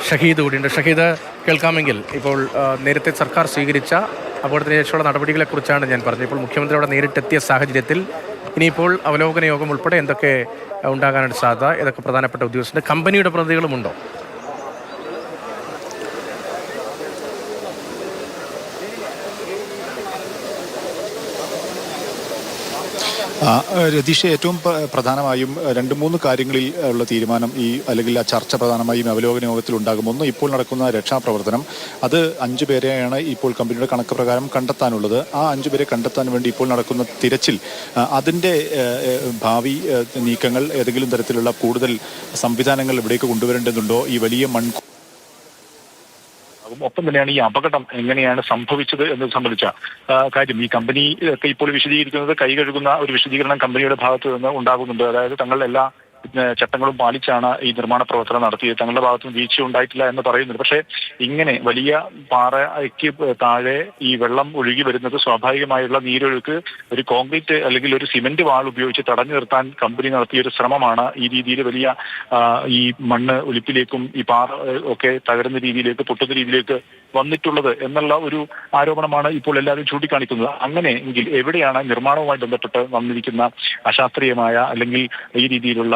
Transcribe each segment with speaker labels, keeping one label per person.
Speaker 1: ഷഹീദ് കൂടിയുണ്ട്. ഷഹീദ്, കേൾക്കാമെങ്കിൽ ഇപ്പോൾ നേരത്തെ സർക്കാർ സ്വീകരിച്ച അപകടത്തിന് ശേഷമുള്ള നടപടികളെക്കുറിച്ചാണ് ഞാൻ പറഞ്ഞത്. ഇപ്പോൾ മുഖ്യമന്ത്രി അവിടെ നേരിട്ടെത്തിയ സാഹചര്യത്തിൽ ഇനിയിപ്പോൾ അവലോകന യോഗം ഉൾപ്പെടെ എന്തൊക്കെ ഉണ്ടാകാനാണ് സാധ്യത? ഏതൊക്കെ പ്രധാനപ്പെട്ട ഉദ്യോഗസ്ഥരുടെ കമ്പനിയുടെ പ്രതിനിധികളുമുണ്ടോ?
Speaker 2: രതീഷ്, ഏറ്റവും പ്രധാനമായും 2-3 കാര്യങ്ങളിൽ ഉള്ള തീരുമാനം അല്ലെങ്കിൽ ആ ചർച്ച പ്രധാനമായും അവലോകന യോഗത്തിൽ ഉണ്ടാകും. ഒന്ന്, ഇപ്പോൾ നടക്കുന്ന രക്ഷാപ്രവർത്തനം. അത് 5 പേരെയാണ് ഇപ്പോൾ കമ്പനിയുടെ കണക്ക് പ്രകാരം കണ്ടെത്താനുള്ളത്. ആ 5 പേരെ കണ്ടെത്താൻ വേണ്ടി ഇപ്പോൾ നടക്കുന്ന തിരച്ചിൽ, അതിൻ്റെ ഭാവി നീക്കങ്ങൾ, ഏതെങ്കിലും തരത്തിലുള്ള കൂടുതൽ സംവിധാനങ്ങൾ ഇവിടേക്ക് കൊണ്ടുവരേണ്ടതുണ്ടോ? ഈ വലിയ ഒപ്പം തന്നെയാണ് ഈ അപകടം എങ്ങനെയാണ് സംഭവിച്ചത് എന്നത് സംബന്ധിച്ച കാര്യം. ഈ കമ്പനി ഒക്കെ ഇപ്പോൾ വിശദീകരിക്കുന്നത് കൈ കഴുകുന്ന ഒരു വിശദീകരണം കമ്പനിയുടെ ഭാഗത്ത് നിന്ന് ഉണ്ടാകുന്നുണ്ട്. അതായത് തങ്ങളുടെ എല്ലാ ചട്ടങ്ങളും പാലിച്ചാണ് ഈ നിർമ്മാണ പ്രവർത്തനം നടത്തിയത്, തങ്ങളുടെ ഭാഗത്തുനിന്ന് വീഴ്ച ഉണ്ടായിട്ടില്ല എന്ന് പറയുന്നുണ്ട്. പക്ഷേ ഇങ്ങനെ വലിയ പാറയ്ക്ക് താഴെ ഈ വെള്ളം ഒഴുകി വരുന്നത്, സ്വാഭാവികമായുള്ള നീരൊഴുക്ക് ഒരു കോൺക്രീറ്റ് അല്ലെങ്കിൽ ഒരു സിമന്റ് വാൾ ഉപയോഗിച്ച് തടഞ്ഞു നിർത്താൻ കമ്പനി നടത്തിയ ഒരു ശ്രമമാണ് ഈ രീതിയിൽ വലിയ ഈ മണ്ണ് ഒലിപ്പിലേക്കും ഈ പാറ ഒക്കെ തകരുന്ന രീതിയിലേക്ക്, പൊട്ടുന്ന രീതിയിലേക്ക് വന്നിട്ടുള്ളത് എന്നുള്ള ഒരു ആരോപണമാണ് ഇപ്പോൾ എല്ലാവരും ചൂണ്ടിക്കാണിക്കുന്നത്. അങ്ങനെ എങ്കിൽ എവിടെയാണ് നിർമ്മാണവുമായി ബന്ധപ്പെട്ട് വന്നിരിക്കുന്ന അശാസ്ത്രീയമായ അല്ലെങ്കിൽ ഈ രീതിയിലുള്ള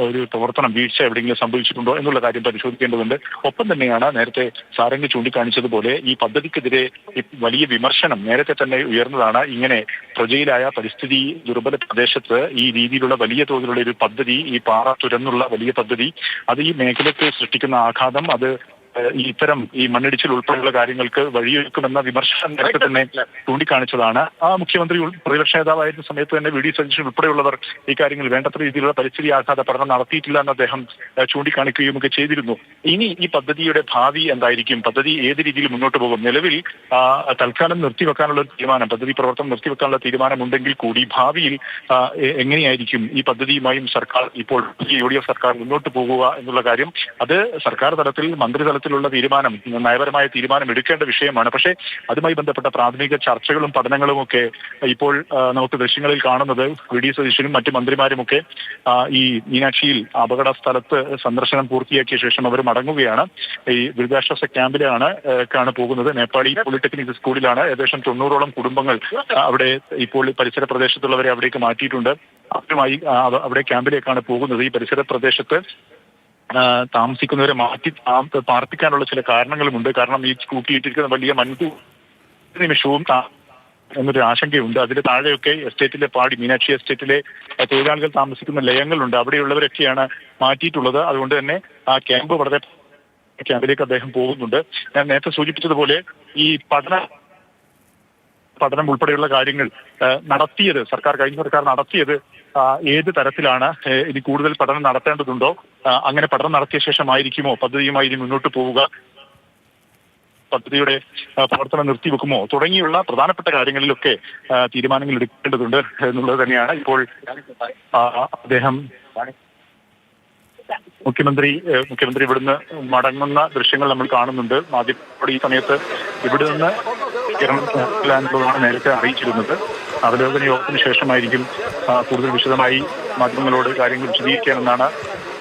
Speaker 2: ഒരു പ്രവർത്തനം, വീഴ്ച എവിടെയെങ്കിലും സംഭവിച്ചിട്ടുണ്ടോ എന്നുള്ള കാര്യം പരിശോധിക്കേണ്ടതുണ്ട്. ഒപ്പം തന്നെയാണ് നേരത്തെ സാരംഗ് ചൂണ്ടിക്കാണിച്ചതുപോലെ ഈ പദ്ധതിക്കെതിരെ വലിയ വിമർശനം നേരത്തെ തന്നെ ഉയർന്നതാണ്. ഇങ്ങനെ പ്രജയിലായ പരിസ്ഥിതി ദുർബല പ്രദേശത്ത് ഈ രീതിയിലുള്ള വലിയ തോതിലുള്ള ഒരു പദ്ധതി, ഈ പാറ തുരന്നുള്ള വലിയ പദ്ധതി, അത് ഈ മേഖലയ്ക്ക് സൃഷ്ടിക്കുന്ന ആഘാതം, അത് ഇത്തരം ഈ മണ്ണിടിച്ചിൽ ഉൾപ്പെടെയുള്ള കാര്യങ്ങൾക്ക് വഴിയൊരുക്കുമെന്ന വിമർശനം നേരത്തെ തന്നെ ചൂണ്ടിക്കാണിച്ചതാണ്. ആ മുഖ്യമന്ത്രി പ്രതിപക്ഷ നേതാവായിരുന്ന സമയത്ത് തന്നെ വി ഡി സതീശൻ ഉൾപ്പെടെയുള്ളവർ ഈ കാര്യങ്ങൾ വേണ്ടത്ര രീതിയിലുള്ള പരിസ്ഥിതി ആഘാത പഠനം നടത്തിയിട്ടില്ല എന്ന് അദ്ദേഹം ചൂണ്ടിക്കാണിക്കുകയും ഒക്കെ ചെയ്തിരുന്നു. ഇനി ഈ പദ്ധതിയുടെ ഭാവി എന്തായിരിക്കും? പദ്ധതി ഏത് രീതിയിൽ മുന്നോട്ട് പോകും? നിലവിൽ തൽക്കാലം നിർത്തിവെക്കാനുള്ള ഒരു തീരുമാനം, പദ്ധതി പ്രവർത്തനം നിർത്തിവെക്കാനുള്ള തീരുമാനമുണ്ടെങ്കിൽ കൂടി ഭാവിയിൽ എങ്ങനെയായിരിക്കും ഈ പദ്ധതിയുമായും സർക്കാർ, ഇപ്പോൾ UDF സർക്കാർ മുന്നോട്ട് പോകുക എന്നുള്ള കാര്യം, അത് സർക്കാർ തലത്തിൽ, മന്ത്രിതലത്തിൽ ുള്ള തീരുമാനം, നയപരമായ തീരുമാനം എടുക്കേണ്ട വിഷയമാണ്. പക്ഷേ അതുമായി ബന്ധപ്പെട്ട പ്രാഥമിക ചർച്ചകളും പഠനങ്ങളും ഒക്കെ ഇപ്പോൾ നമുക്ക് ദൃശ്യങ്ങളിൽ കാണുന്നത് വി ഡി സതീശനും മറ്റു മന്ത്രിമാരുമൊക്കെ ഈ മീനാക്ഷിയിൽ അപകട സ്ഥലത്ത് സന്ദർശനം പൂർത്തിയാക്കിയ ശേഷം അവർ മടങ്ങുകയാണ്. ഈ ദുരിതാശ്വാസ ക്യാമ്പിലാണ് പോകുന്നത്. നേപ്പാളി പോളിടെക്നിക് സ്കൂളിലാണ്. ഏകദേശം 90ഓളം കുടുംബങ്ങൾ അവിടെ ഇപ്പോൾ പരിസര പ്രദേശത്തുള്ളവരെ അവിടേക്ക് മാറ്റിയിട്ടുണ്ട്. അവരുമായി അവിടെ ക്യാമ്പിലേക്കാണ് പോകുന്നത്. ഈ പരിസര പ്രദേശത്ത് താമസിക്കുന്നവരെ മാറ്റി പാർപ്പിക്കാനുള്ള ചില കാരണങ്ങളുമുണ്ട്. കാരണം ഈ കൂട്ടിയിട്ടിരിക്കുന്ന വലിയ നിമിഷവും എന്നൊരു ആശങ്കയുണ്ട്. അതിന് താഴെയൊക്കെ എസ്റ്റേറ്റിലെ മീനാക്ഷി എസ്റ്റേറ്റിലെ തൊഴിലാളികൾ താമസിക്കുന്ന ലയങ്ങളുണ്ട്. അവിടെയുള്ളവരൊക്കെയാണ് മാറ്റിയിട്ടുള്ളത്. അതുകൊണ്ട് തന്നെ ആ ക്യാമ്പിലേക്ക് അദ്ദേഹം പോകുന്നുണ്ട്. ഞാൻ നേരത്തെ സൂചിപ്പിച്ചതുപോലെ ഈ പഠനം ഉൾപ്പെടെയുള്ള കാര്യങ്ങൾ നടത്തിയത് കഴിഞ്ഞ സർക്കാർ നടത്തിയത് ഏത് തരത്തിലാണ്? ഇനി കൂടുതൽ പഠനം നടത്തേണ്ടതുണ്ടോ? അങ്ങനെ പഠനം നടത്തിയ ശേഷമായിരിക്കുമോ പദ്ധതിയുമായി ഇനി മുന്നോട്ട് പോവുക? പദ്ധതിയുടെ പ്രവർത്തനം നിർത്തിവെക്കുമോ? തുടങ്ങിയുള്ള പ്രധാനപ്പെട്ട കാര്യങ്ങളിലൊക്കെ തീരുമാനങ്ങൾ എടുക്കേണ്ടതുണ്ട് എന്നുള്ളത് തന്നെയാണ് ഇപ്പോൾ അദ്ദേഹം മുഖ്യമന്ത്രി ഇവിടുന്ന് മടങ്ങുന്ന ദൃശ്യങ്ങൾ നമ്മൾ കാണുന്നുണ്ട്. മാധ്യമങ്ങളോട് ഈ സമയത്ത് ഇവിടെ നിന്ന് കേരളത്തിലാണ് നേരത്തെ അറിയിച്ചിരുന്നത്. അവലോകന യോഗത്തിന് ശേഷമായിരിക്കും കൂടുതൽ വിശദമായി മാധ്യമങ്ങളോട് കാര്യങ്ങൾ വിശദീകരിക്കാമെന്നാണ്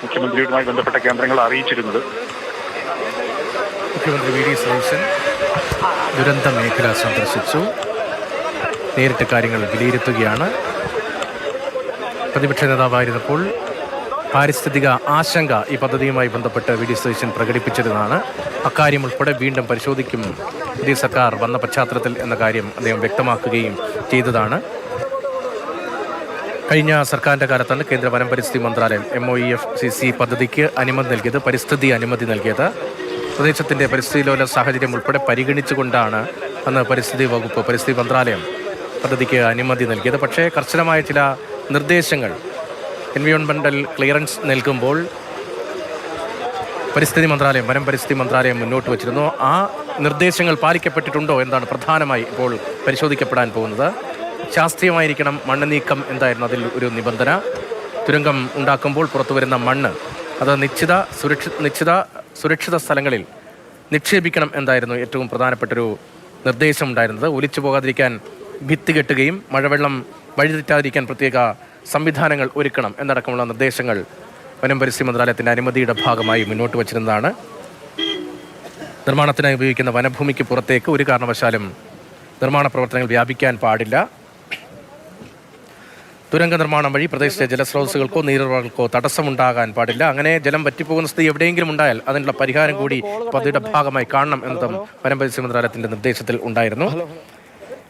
Speaker 2: മുഖ്യമന്ത്രിയുമായി ബന്ധപ്പെട്ട കേന്ദ്രങ്ങൾ അറിയിച്ചിരുന്നത്.
Speaker 1: മുഖ്യമന്ത്രി വി ഡി സതീശൻ ദുരന്ത മേഖല സന്ദർശിച്ചു, നേരിട്ട് കാര്യങ്ങൾ വിലയിരുത്തുകയാണ്. പ്രതിപക്ഷ നേതാവായിരുന്നപ്പോൾ പാരിസ്ഥിതിക ആശങ്ക ഈ പദ്ധതിയുമായി ബന്ധപ്പെട്ട് വി ഡി സതീശൻ പ്രകടിപ്പിച്ചതാണ്. അക്കാര്യം ഉൾപ്പെടെ വീണ്ടും പരിശോധിക്കും പുതിയ സർക്കാർ വന്ന പശ്ചാത്തലത്തിൽ എന്ന കാര്യം അദ്ദേഹം വ്യക്തമാക്കുകയും ചെയ്തതാണ്. കഴിഞ്ഞ സർക്കാരിൻ്റെ കാലത്താണ് കേന്ദ്ര വനം പരിസ്ഥിതി മന്ത്രാലയം MOEFCC പദ്ധതിക്ക് പരിസ്ഥിതി അനുമതി നൽകിയത്. പ്രദേശത്തിൻ്റെ പരിസ്ഥിതിലോല സാഹചര്യം ഉൾപ്പെടെ പരിഗണിച്ചുകൊണ്ടാണ് അന്ന് പരിസ്ഥിതി മന്ത്രാലയം പദ്ധതിക്ക് അനുമതി നൽകിയത്. പക്ഷേ കർശനമായ ചില നിർദ്ദേശങ്ങൾ എൻവയോൺമെൻ്റൽ ക്ലിയറൻസ് നൽകുമ്പോൾ വനം പരിസ്ഥിതി മന്ത്രാലയം മുന്നോട്ട് വച്ചിരുന്നു. ആ നിർദ്ദേശങ്ങൾ പാലിക്കപ്പെട്ടിട്ടുണ്ടോ എന്നാണ് പ്രധാനമായി ഇപ്പോൾ പരിശോധിക്കപ്പെടാൻ പോകുന്നത്. ശാസ്ത്രീയമായിരിക്കണം മണ്ണ് നീക്കം എന്തായിരുന്നു അതിൽ ഒരു നിബന്ധന. തുരങ്കം ഉണ്ടാക്കുമ്പോൾ പുറത്തു വരുന്ന മണ്ണ് അത് നിശ്ചിത സുരക്ഷിത സ്ഥലങ്ങളിൽ നിക്ഷേപിക്കണം എന്തായിരുന്നു ഏറ്റവും പ്രധാനപ്പെട്ടൊരു നിർദ്ദേശം ഉണ്ടായിരുന്നത്. ഒലിച്ചു പോകാതിരിക്കാൻ ഭിത്തി കെട്ടുകയും മഴവെള്ളം വഴിതെറ്റാതിരിക്കാൻ പ്രത്യേക സംവിധാനങ്ങൾ ഒരുക്കണം എന്നടക്കമുള്ള നിർദ്ദേശങ്ങൾ വനം പരിസ്ഥിതി മന്ത്രാലയത്തിൻ്റെ അനുമതിയുടെ ഭാഗമായി മുന്നോട്ട് വച്ചിരുന്നതാണ്. നിർമ്മാണത്തിനായി ഉപയോഗിക്കുന്ന വനഭൂമിക്ക് പുറത്തേക്ക് ഒരു കാരണവശാലും നിർമ്മാണ പ്രവർത്തനങ്ങൾ വ്യാപിക്കാൻ പാടില്ല. തുരങ്ക നിർമ്മാണം വഴി പ്രദേശത്തെ ജലസ്രോതസ്സുകൾക്കോ നീരുറവകൾക്കോ തടസ്സമുണ്ടാകാൻ പാടില്ല. അങ്ങനെ ജലം വറ്റിപ്പോകുന്ന സ്ഥിതി എവിടെയെങ്കിലും ഉണ്ടായാൽ അതിനുള്ള പരിഹാരം കൂടി പദ്ധതിയുടെ ഭാഗമായി കാണണം എന്നതും വനംപരിസ്ഥിതി മന്ത്രാലയത്തിന്റെ നിർദ്ദേശത്തിൽ ഉണ്ടായിരുന്നു.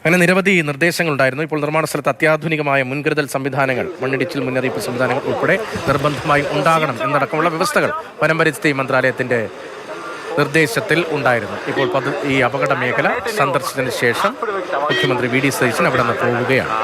Speaker 1: അങ്ങനെ നിരവധി നിർദ്ദേശങ്ങളുണ്ടായിരുന്നു. ഇപ്പോൾ നിർമ്മാണ സ്ഥലത്ത് അത്യാധുനികമായ മുൻകരുതൽ സംവിധാനങ്ങൾ, മണ്ണിടിച്ചിൽ മുന്നറിയിപ്പ് സംവിധാനങ്ങൾ ഉൾപ്പെടെ നിർബന്ധമായും ഉണ്ടാകണം എന്നടക്കമുള്ള വ്യവസ്ഥകൾ വനംപരിസ്ഥിതി മന്ത്രാലയത്തിന്റെ നിർദ്ദേശത്തിൽ ഉണ്ടായിരുന്നു. ഇപ്പോൾ ഈ അപകട മേഖല സന്ദർശിച്ചതിന് ശേഷം മുഖ്യമന്ത്രി വി ഡി സതീശൻ അവിടെ നിന്ന് പോവുകയാണ്.